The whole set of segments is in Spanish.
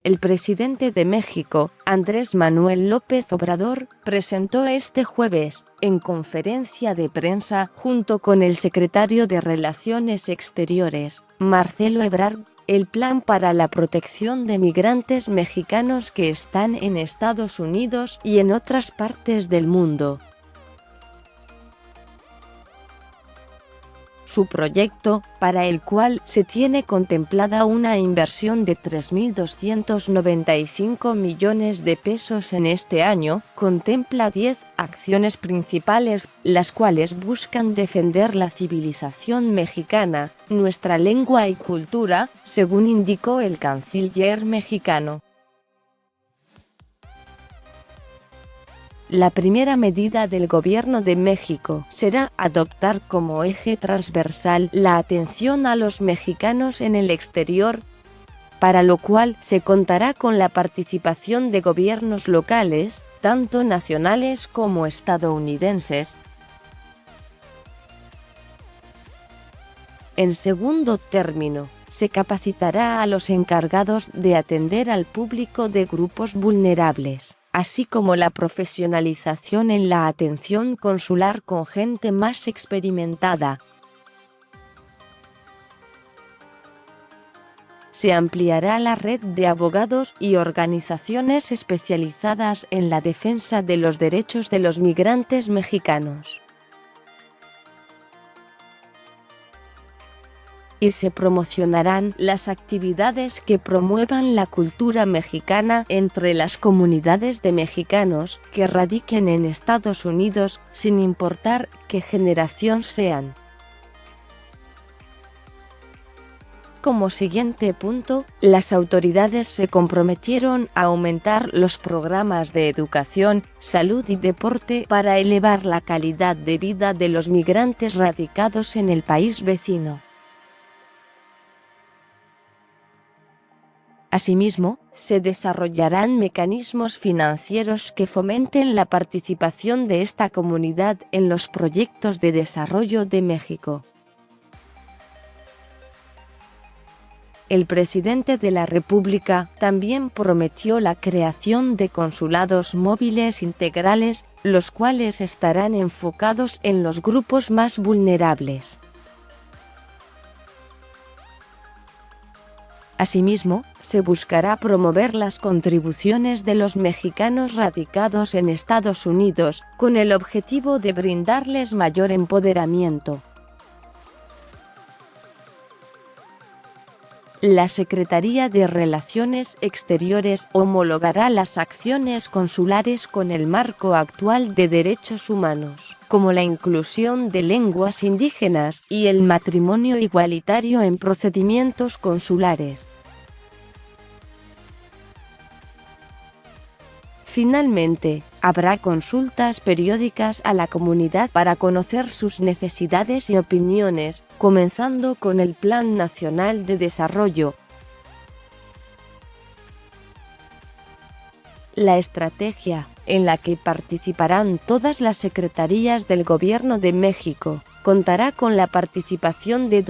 El presidente de México, Andrés Manuel López Obrador, presentó este jueves, en conferencia de prensa, junto con el secretario de Relaciones Exteriores, Marcelo Ebrard, el plan para la protección de migrantes mexicanos que están en Estados Unidos y en otras partes del mundo. Su proyecto, para el cual se tiene contemplada una inversión de 3.295 millones de pesos en este año, contempla 10 acciones principales, las cuales buscan defender la civilización mexicana, nuestra lengua y cultura, según indicó el canciller mexicano. La primera medida del Gobierno de México será adoptar como eje transversal la atención a los mexicanos en el exterior, para lo cual se contará con la participación de gobiernos locales, tanto nacionales como estadounidenses. En segundo término, se capacitará a los encargados de atender al público de grupos vulnerables, así como la profesionalización en la atención consular con gente más experimentada. Se ampliará la red de abogados y organizaciones especializadas en la defensa de los derechos de los migrantes mexicanos. Y se promocionarán las actividades que promuevan la cultura mexicana entre las comunidades de mexicanos que radiquen en Estados Unidos, sin importar qué generación sean. Como siguiente punto, las autoridades se comprometieron a aumentar los programas de educación, salud y deporte para elevar la calidad de vida de los migrantes radicados en el país vecino. Asimismo, se desarrollarán mecanismos financieros que fomenten la participación de esta comunidad en los proyectos de desarrollo de México. El presidente de la República también prometió la creación de consulados móviles integrales, los cuales estarán enfocados en los grupos más vulnerables. Asimismo, se buscará promover las contribuciones de los mexicanos radicados en Estados Unidos, con el objetivo de brindarles mayor empoderamiento. La Secretaría de Relaciones Exteriores homologará las acciones consulares con el marco actual de derechos humanos, como la inclusión de lenguas indígenas y el matrimonio igualitario en procedimientos consulares. Finalmente, habrá consultas periódicas a la comunidad para conocer sus necesidades y opiniones, comenzando con el Plan Nacional de Desarrollo. La estrategia, en la que participarán todas las secretarías del Gobierno de México, contará con la participación de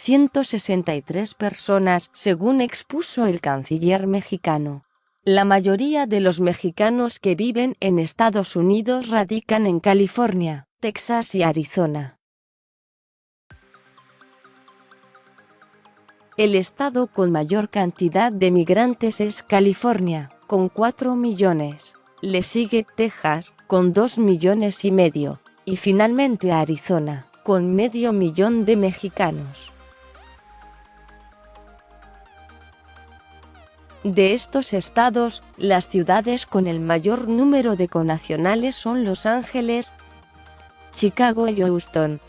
163 personas, según expuso el canciller mexicano. La mayoría de los mexicanos que viven en Estados Unidos radican en California, Texas y Arizona. El estado con mayor cantidad de migrantes es California, con 4 millones. Le sigue Texas, con 2,5 millones, y finalmente Arizona, con 500,000 de mexicanos. De estos estados, las ciudades con el mayor número de connacionales son Los Ángeles, Chicago y Houston.